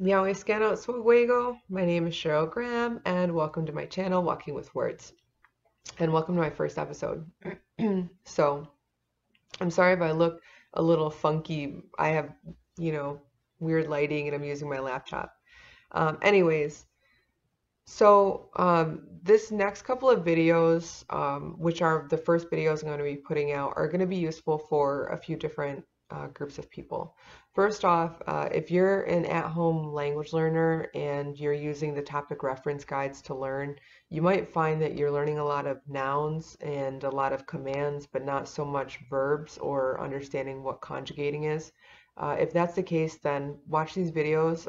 Meow scan out Swagwego. My name is Cheryl Graham, and welcome to my channel, Walking with Words. And welcome to my first episode. So, I'm sorry if I look a little funky. I have, weird lighting and I'm using my laptop. Anyways, this next couple of videos, which are the first videos I'm going to be putting out, are going to be useful for a few different groups of people. First off, if you're an at-home language learner and you're using the topic reference guides to learn, you might find that you're learning a lot of nouns and a lot of commands, but not so much verbs or understanding what conjugating is. If that's the case, then watch these videos.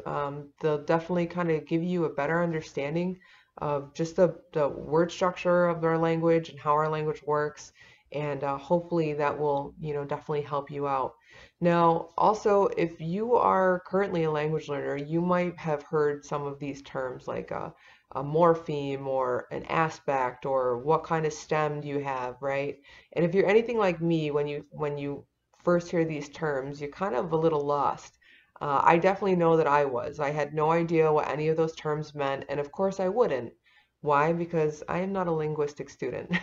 They'll definitely kind of give you a better understanding of just the word structure of our language and how our language works. And hopefully that will, definitely help you out. Now, also, if you are currently a language learner, you might have heard some of these terms like a morpheme or an aspect or what kind of stem do you have, right? And if you're anything like me, when you first hear these terms, you're kind of a little lost. I definitely know that I was. I had no idea what any of those terms meant, and of course I wouldn't. Why? Because I am not a linguistic student.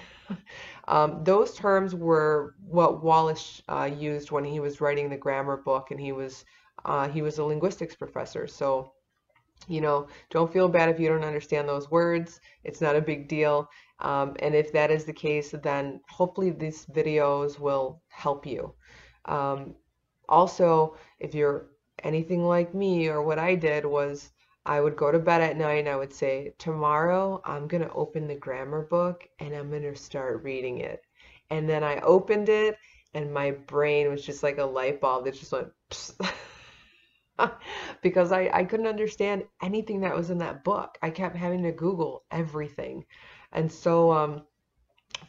Those terms were what Wallace used when he was writing the grammar book, and he was a linguistics professor. So, don't feel bad if you don't understand those words. It's not a big deal. And if that is the case, then hopefully these videos will help you. Um, Also, if you're anything like me, or what I did was I would go to bed at night and I would say, tomorrow I'm going to open the grammar book and I'm going to start reading it. And then I opened it and my brain was just like a light bulb that just went psst. Because I couldn't understand anything that was in that book. I kept having to Google everything. And so,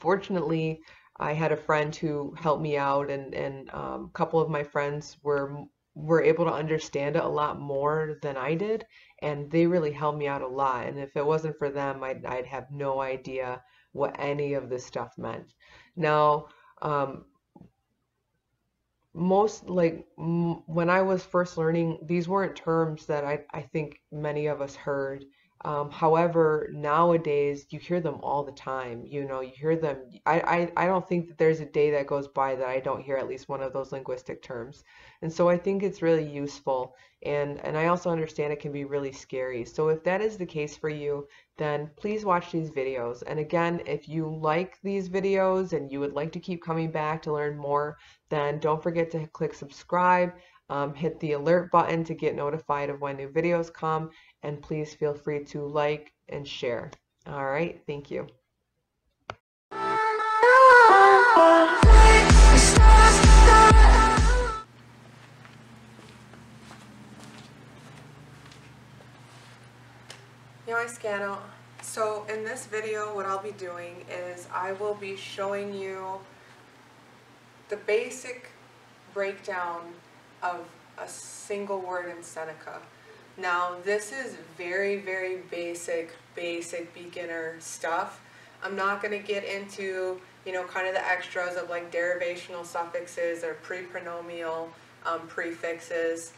fortunately, I had a friend who helped me out, and a couple of my friends were able to understand it a lot more than I did, and they really helped me out a lot. And if it wasn't for them, I'd have no idea what any of this stuff meant. Now, um, when I was first learning, these weren't terms that I think many of us heard. However, nowadays you hear them all the time. You hear them. I don't think that there's a day that goes by that I don't hear at least one of those linguistic terms. And so I think it's really useful. And I also understand it can be really scary. So if that is the case for you, then please watch these videos. And again, if you like these videos and you would like to keep coming back to learn more, then don't forget to click subscribe, hit the alert button to get notified of when new videos come, and please feel free to like and share. All right, thank you. Now Scano. So in this video, what I'll be doing is I will be showing you the basic breakdown of a single word in Seneca. Now this is very, very basic beginner stuff. I'm not going to get into, kind of the extras of like derivational suffixes or prepronomial prefixes,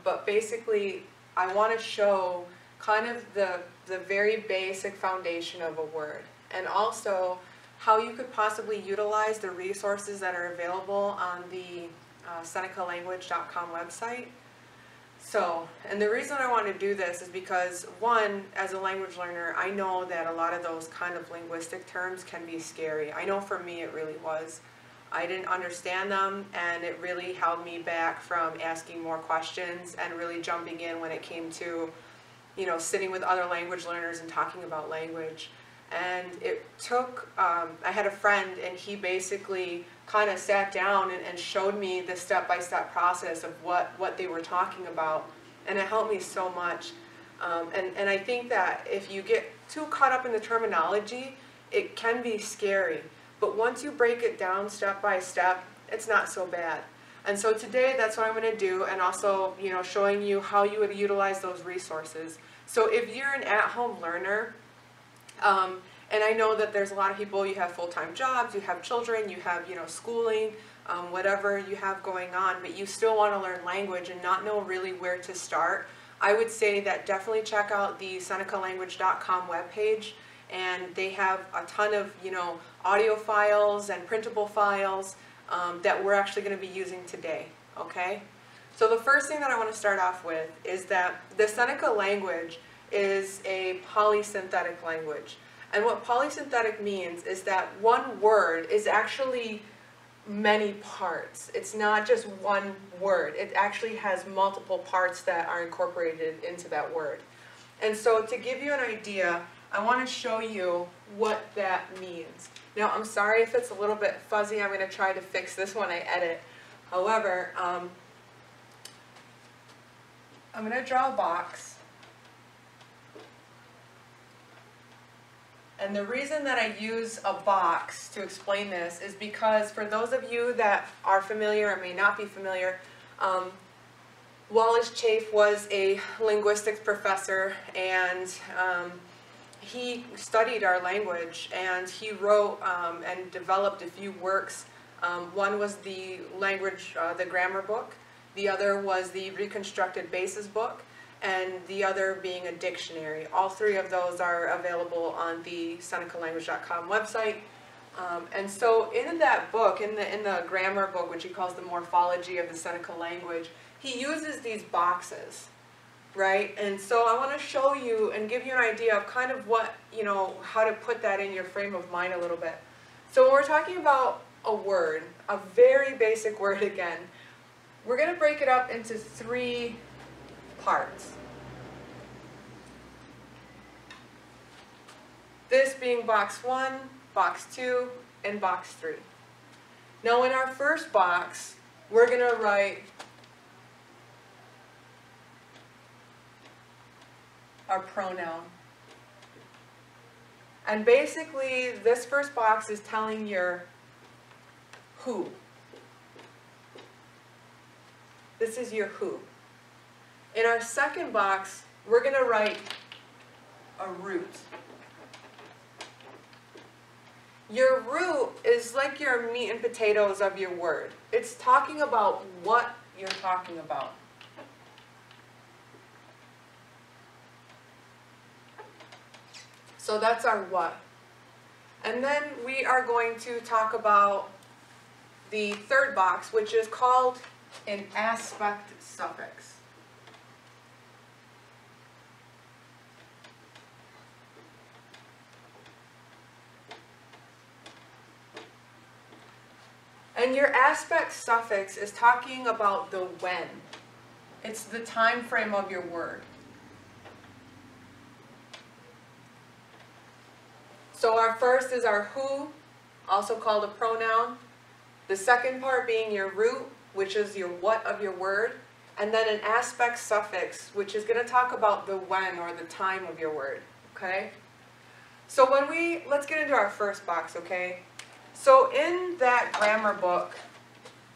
but basically I want to show kind of the very basic foundation of a word, and also how you could possibly utilize the resources that are available on the SenecaLanguage.com website. So, and the reason I want to do this is because, one, as a language learner, I know that a lot of those kind of linguistic terms can be scary. I know for me it really was. I didn't understand them, and it really held me back from asking more questions and really jumping in when it came to, sitting with other language learners and talking about language. And it took, I had a friend, and he basically kind of sat down and showed me the step-by-step process of what they were talking about, and it helped me so much. And I think that if you get too caught up in the terminology, it can be scary. But once you break it down step by step, it's not so bad. And so today, that's what I'm going to do, and also, showing you how you would utilize those resources. So if you're an at-home learner, and I know that there's a lot of people, you have full-time jobs, you have children, you have, schooling, whatever you have going on, but you still want to learn language and not know really where to start, I would say that definitely check out the senecalanguage.com webpage, and they have a ton of, audio files and printable files that we're actually going to be using today, okay? So the first thing that I want to start off with is that the Seneca language is a polysynthetic language. And what polysynthetic means is that one word is actually many parts. It's not just one word. It actually has multiple parts that are incorporated into that word. And so to give you an idea, I want to show you what that means. Now, I'm sorry if it's a little bit fuzzy. I'm going to try to fix this when I edit. However, I'm going to draw a box. And the reason that I use a box to explain this is because for those of you that are familiar or may not be familiar, Wallace Chafe was a linguistics professor, and he studied our language, and he wrote and developed a few works. One was the the grammar book, the other was the reconstructed basis book, and the other being a dictionary. All three of those are available on the senecalanguage.com website. And so in that book, in the grammar book, which he calls the Morphology of the Seneca language, he uses these boxes, right? And so I want to show you and give you an idea of kind of what, how to put that in your frame of mind a little bit. So when we're talking about a word, a very basic word again, we're going to break it up into three parts. This being box 1, box 2, and box 3. Now in our first box, we're going to write our pronoun. And basically, this first box is telling your who. This is your who. In our second box, we're going to write a root. Your root is like your meat and potatoes of your word. It's talking about what you're talking about. So that's our what. And then we are going to talk about the third box, which is called an aspect suffix. And your aspect suffix is talking about the when. It's the time frame of your word. So our first is our who, also called a pronoun. The second part being your root, which is your what of your word. And then an aspect suffix, which is going to talk about the when or the time of your word. Okay? So let's get into our first box, okay? So in that grammar book,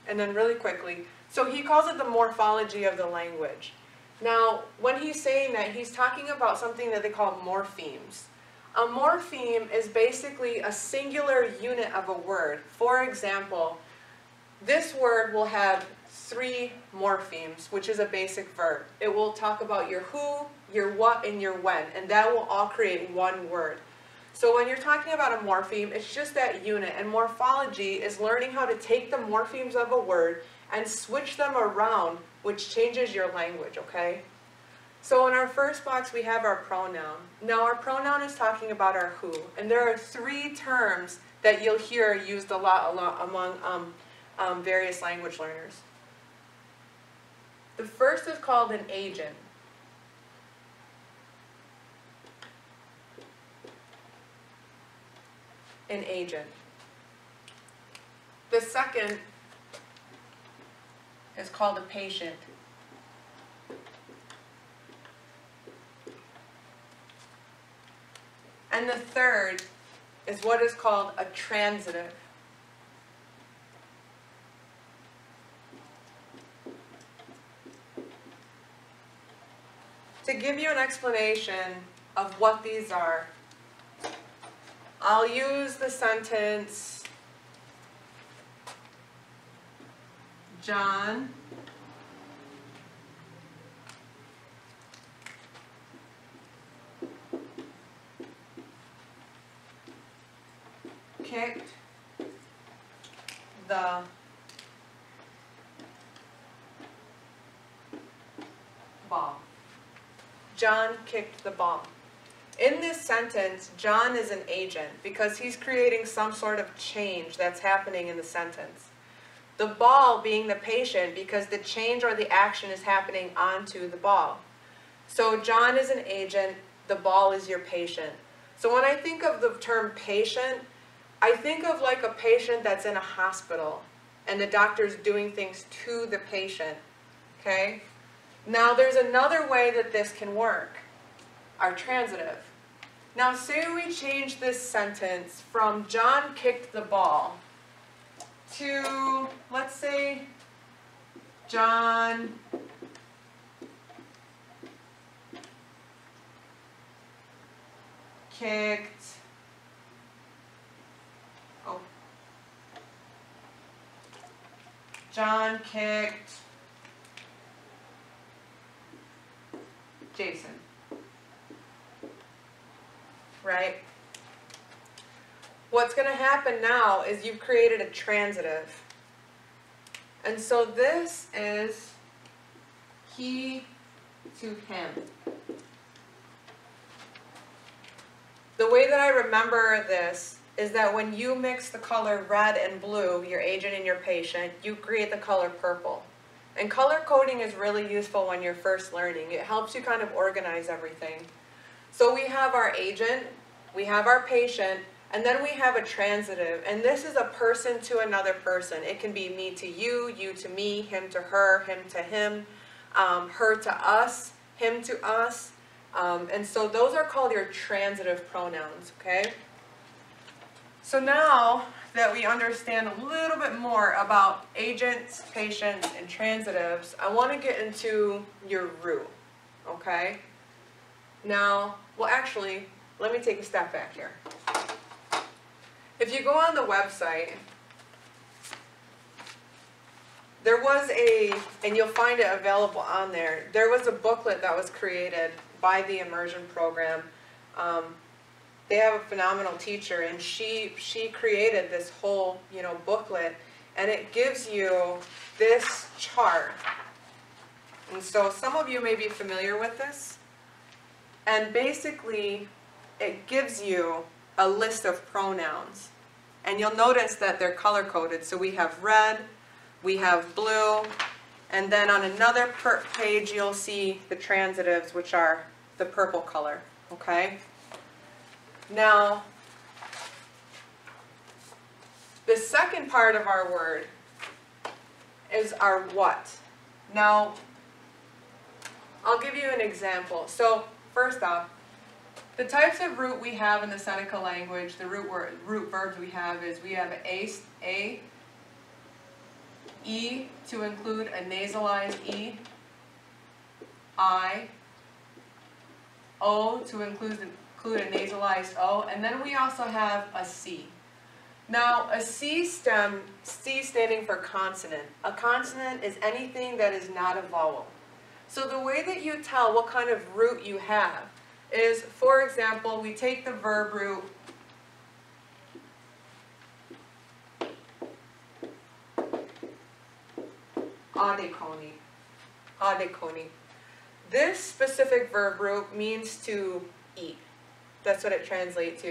and then really quickly, so he calls it the morphology of the language. Now, when he's saying that, he's talking about something that they call morphemes. A morpheme is basically a singular unit of a word. For example, this word will have 3 morphemes, which is a basic verb. It will talk about your who, your what, and your when, and that will all create one word. So when you're talking about a morpheme, it's just that unit, and morphology is learning how to take the morphemes of a word and switch them around, which changes your language, okay? So in our first box, we have our pronoun. Now our pronoun is talking about our who, and there are 3 terms that you'll hear used a lot among various language learners. The first is called an agent. An agent. The second is called a patient. And the third is what is called a transitive. To give you an explanation of what these are, I'll use the sentence, John kicked the ball. John kicked the ball. In this sentence, John is an agent because he's creating some sort of change that's happening in the sentence. The ball being the patient because the change or the action is happening onto the ball. So John is an agent, the ball is your patient. So when I think of the term patient, I think of like a patient that's in a hospital and the doctor's doing things to the patient, okay? Now there's another way that this can work, our transitive. Now say we change this sentence from John kicked the ball to, let's say, John kicked, John kicked Jason, right? What's going to happen now is you've created a transitive. And so this is he to him. The way that I remember this is that when you mix the color red and blue, your agent and your patient, you create the color purple. And color coding is really useful when you're first learning. It helps you kind of organize everything. So we have our agent, we have our patient, and then we have a transitive. And this is a person to another person. It can be me to you, you to me, him to her, him to him, her to us, him to us. And so those are called your transitive pronouns, okay? So now that we understand a little bit more about agents, patients, and transitives, I want to get into your root, okay? Now, well actually, let me take a step back here. If you go on the website, there was and you'll find it available on there, there was a booklet that was created by the immersion program. They have a phenomenal teacher, and she created this whole, booklet, and it gives you this chart. And so some of you may be familiar with this. And basically, it gives you a list of pronouns. And you'll notice that they're color-coded. So we have red, we have blue, and then on another page you'll see the transitives, which are the purple color, okay? Now, the second part of our word is our what. Now, I'll give you an example. So, first off, the types of root we have in the Seneca language, the root verbs we have is we have a, e to include a nasalized e, I, o to include a nasalized o, and then we also have a c. Now, a C standing for consonant. A consonant is anything that is not a vowel. So the way that you tell what kind of root you have is, for example, we take the verb root adekoni. Adekoni. This specific verb root means to eat. That's what it translates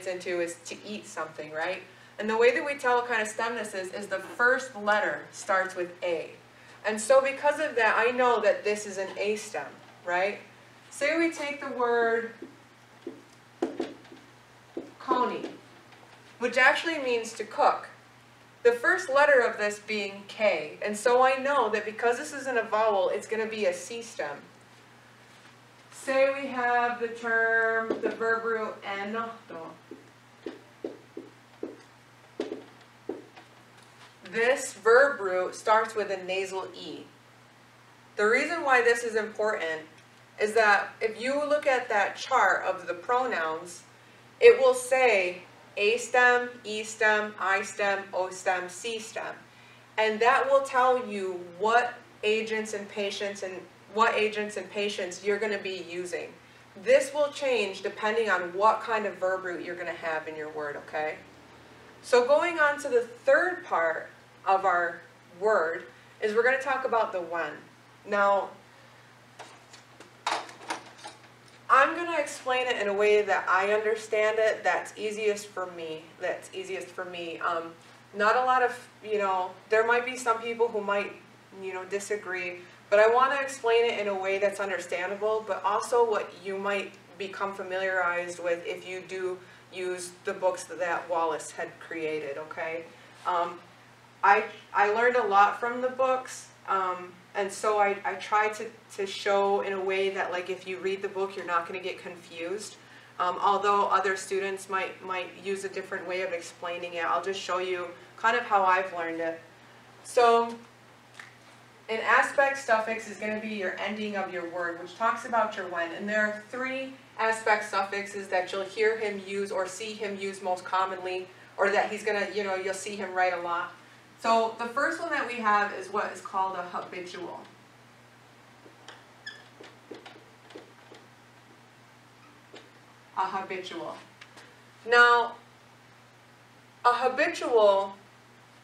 into is to eat something, right? And the way that we tell what kind of stem this is the first letter starts with A. And so because of that, I know that this is an A stem, right? Say we take the word koni, which actually means to cook. The first letter of this being K, and so I know that because this isn't a vowel, it's going to be a C stem. Say we have the verb root enoto. This verb root starts with a nasal E. The reason why this is important is that if you look at that chart of the pronouns, it will say A stem, E stem, I stem, O stem, C stem. And that will tell you what agents and patients you're going to be using. this will change depending on what kind of verb root you're going to have in your word, okay? So going on to the third part of our word is we're going to talk about the when. Now, I'm going to explain it in a way that I understand it, that's easiest for me. Not a lot of, there might be some people who might, disagree, but I want to explain it in a way that's understandable, but also what you might become familiarized with if you do use the books that Wallace had created, okay? I learned a lot from the books, and so I try to show in a way that, like, if you read the book, you're not going to get confused. Although other students might use a different way of explaining it, I'll just show you kind of how I've learned it. So, an aspect suffix is going to be your ending of your word, which talks about your when. And there are 3 aspect suffixes that you'll hear him use or see him use most commonly, or that he's going to, you'll see him write a lot. So the first one that we have is what is called a habitual. A habitual. Now, a habitual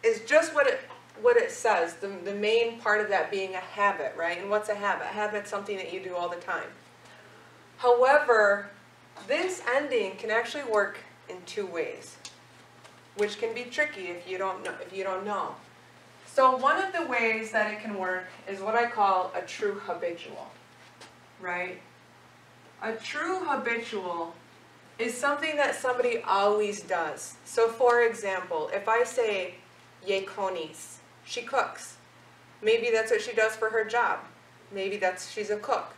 is just what it says, the main part of that being a habit, right? And what's a habit? A habit's something that you do all the time. However, this ending can actually work in 2 ways, which can be tricky if you don't know. So one of the ways that it can work is what I call a true habitual, right? A true habitual is something that somebody always does. So for example, if I say Yekonis, she cooks. Maybe that's what she does for her job. Maybe she's a cook.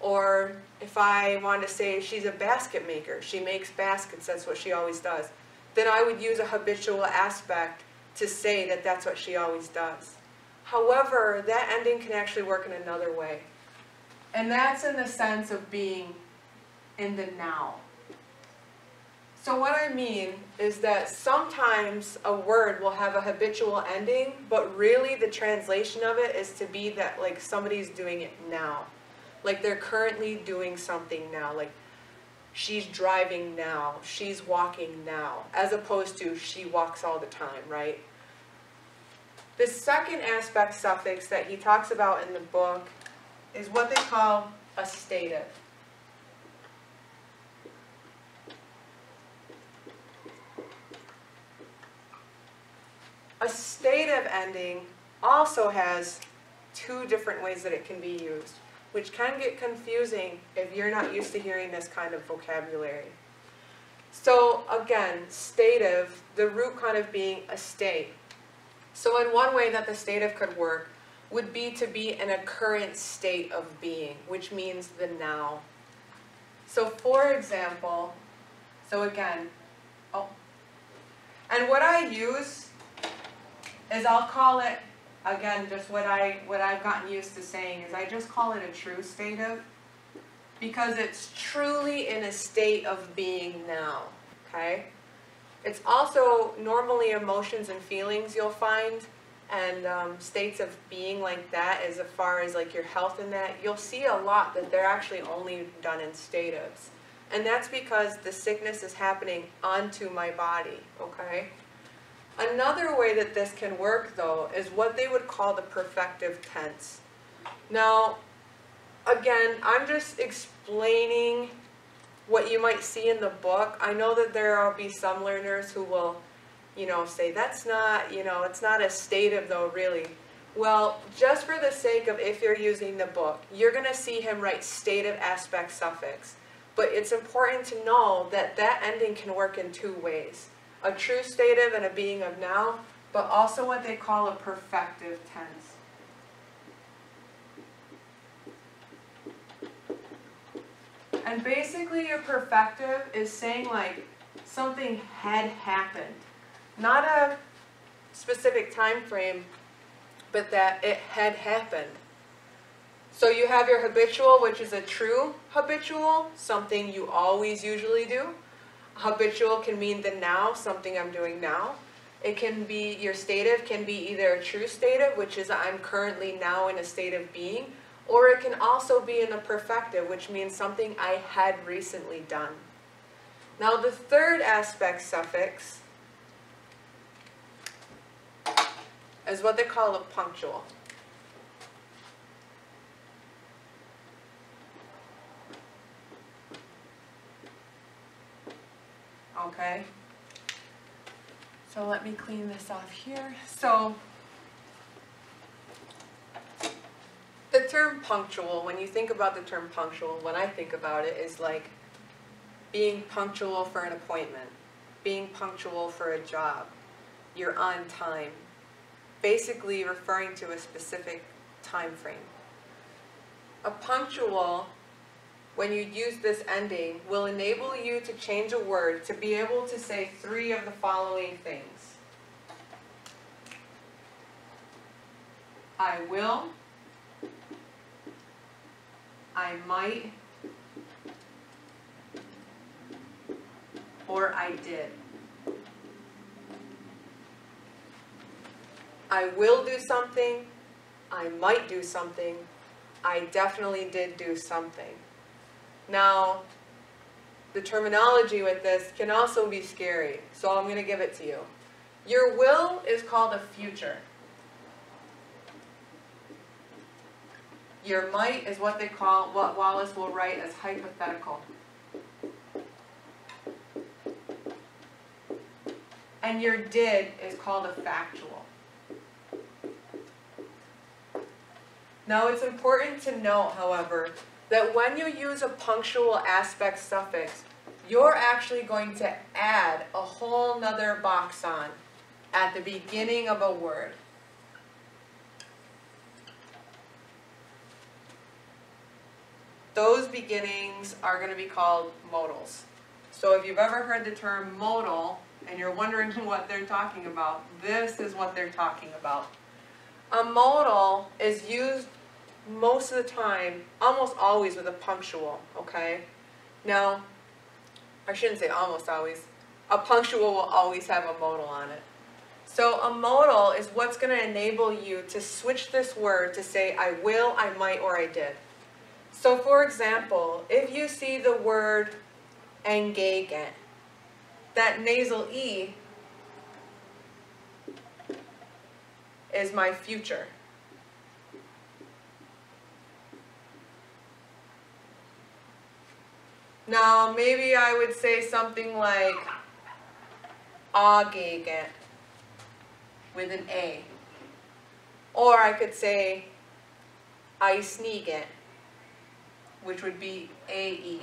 Or if I want to say she's a basket maker, she makes baskets, that's what she always does, then I would use a habitual aspect to say that that's what she always does. However, that ending can actually work in another way. And that's in the sense of being in the now. So what I mean is that sometimes a word will have a habitual ending, but really the translation of it is to be that, like, somebody's doing it now. Like they're currently doing something now. Like she's driving now, she's walking now, as opposed to she walks all the time, right? The second aspect suffix that he talks about in the book is what they call a stative. A stative ending also has 2 different ways that it can be used, which can get confusing if you're not used to hearing this kind of vocabulary. So again, stative, the root kind of being a state. So in one way that the stative could work would be to be in a current state of being, which means the now. So for example, so again, and what I use is I'll call it, again, just what I've gotten used to saying is I just call it a true stative because it's truly in a state of being now, okay? It's also normally emotions and feelings you'll find, and states of being like that, as far as like your health and that, you'll see a lot that they're actually only done in statives. And that's because the sickness is happening onto my body, okay? Another way that this can work, though, is what they would call the perfective tense. Now, again, I'm just explaining what you might see in the book. I know that there will be some learners who will, say that's not, it's not a stative though, really. Well, just for the sake of if you're using the book, you're going to see him write stative aspect suffix. But it's important to know that that ending can work in 2 ways. A true stative and a being of now, but also what they call a perfective tense. And basically your perfective is saying like something had happened. Not a specific time frame, but that it had happened. So you have your habitual, which is a true habitual, something you always usually do. Habitual can mean the now, something I'm doing now. It can be, your stative can be either a true stative, which is I'm currently now in a state of being, Or it can also be in the perfective, which means something I had recently done. Now the third aspect suffix is what they call a punctual. Okay? So let me clean this off here. So the term punctual, when you think about the term punctual, when I think about it, is like being punctual for an appointment, being punctual for a job, you're on time, basically referring to a specific time frame. A punctual, when you use this ending, will enable you to change a word to be able to say three of the following things. I will, I might, or I did. I will do something, I might do something, I definitely did do something. Now, the terminology with this can also be scary, so I'm going to give it to you. Your will is called a future. Your might is what they call, what Wallace will write as hypothetical. And your did is called a factual. Now it's important to note, however, that when you use a punctual aspect suffix, you're actually going to add a whole nother box on at the beginning of a word. Those beginnings are going to be called modals. So if you've ever heard the term modal and you're wondering what they're talking about, this is what they're talking about. A modal is used most of the time, almost always, with a punctual, okay? Now, I shouldn't say almost always. A punctual will always have a modal on it. So a modal is what's going to enable you to switch this word to say I will, I might, or I did. So for example, if you see the word engagement, that nasal E is my future. Now, maybe I would say something like agagant with an A. Or I could say eisnegant, which would be AE.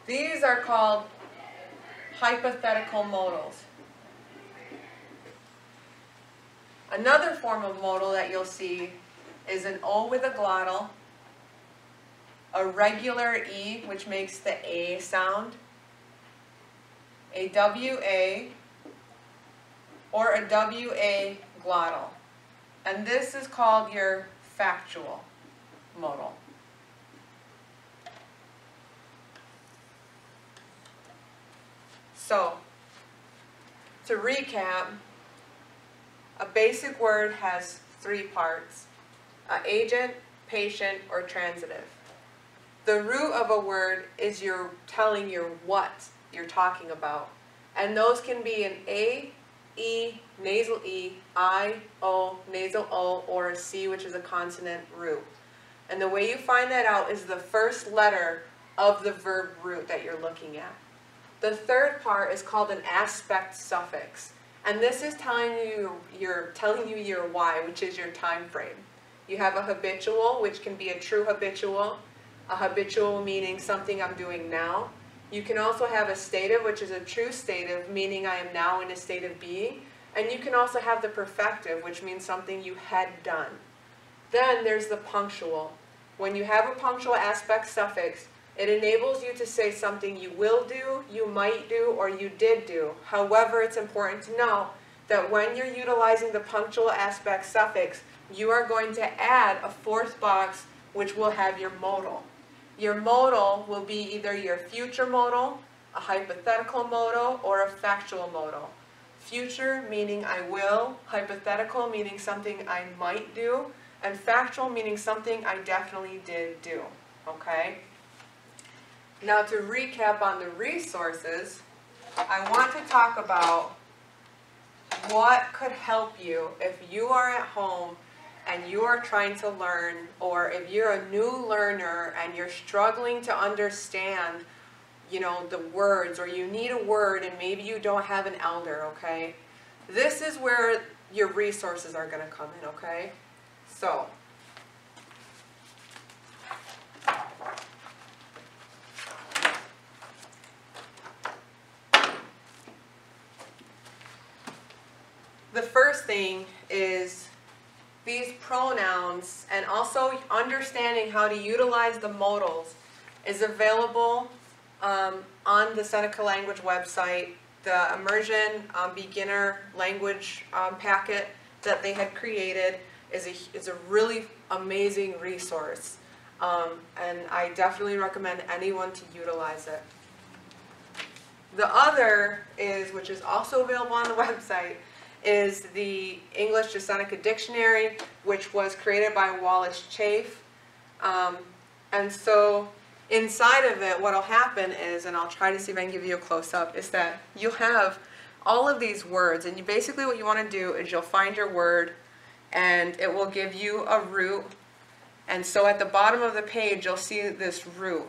These are called hypothetical modals. Another form of modal that you'll see is an O with a glottal, a regular E, which makes the A sound, a WA, or a WA glottal. And this is called your factual modal. So, to recap, a basic word has three parts: agent, patient, or transitive. The root of a word is you're telling your what you're talking about. And those can be an A, E, nasal E, I, O, nasal O, or a C, which is a consonant root. And the way you find that out is the first letter of the verb root that you're looking at. The third part is called an aspect suffix. And this is telling you your why, which is your time frame. You have a habitual, which can be a true habitual. A habitual meaning something I'm doing now. You can also have a stative, which is a true stative, meaning I am now in a state of being. And you can also have the perfective, which means something you had done. Then there's the punctual. When you have a punctual aspect suffix, it enables you to say something you will do, you might do, or you did do. However, it's important to know that when you're utilizing the punctual aspect suffix, you are going to add a fourth box, which will have your modal. Your modal will be either your future modal, a hypothetical modal, or a factual modal. Future meaning I will, hypothetical meaning something I might do, and factual meaning something I definitely did do. Okay? Now to recap on the resources, I want to talk about what could help you if you are at home and you are trying to learn, or if you're a new learner and you're struggling to understand, you know, the words, or you need a word and maybe you don't have an elder, okay? This is where your resources are going to come in, okay? So, the first thing is these pronouns, and also understanding how to utilize the modals is available on the Seneca Language website. The immersion beginner language packet that they had created is a really amazing resource, and I definitely recommend anyone to utilize it. The other is, which is also available on the website, is the English to Seneca Dictionary, which was created by Wallace Chafe. And so inside of it, what will happen is, and I'll try to see if I can give you a close-up, is that you'll have all of these words, and you basically what you want to do is you'll find your word, and it will give you a root. And so at the bottom of the page, you'll see this root.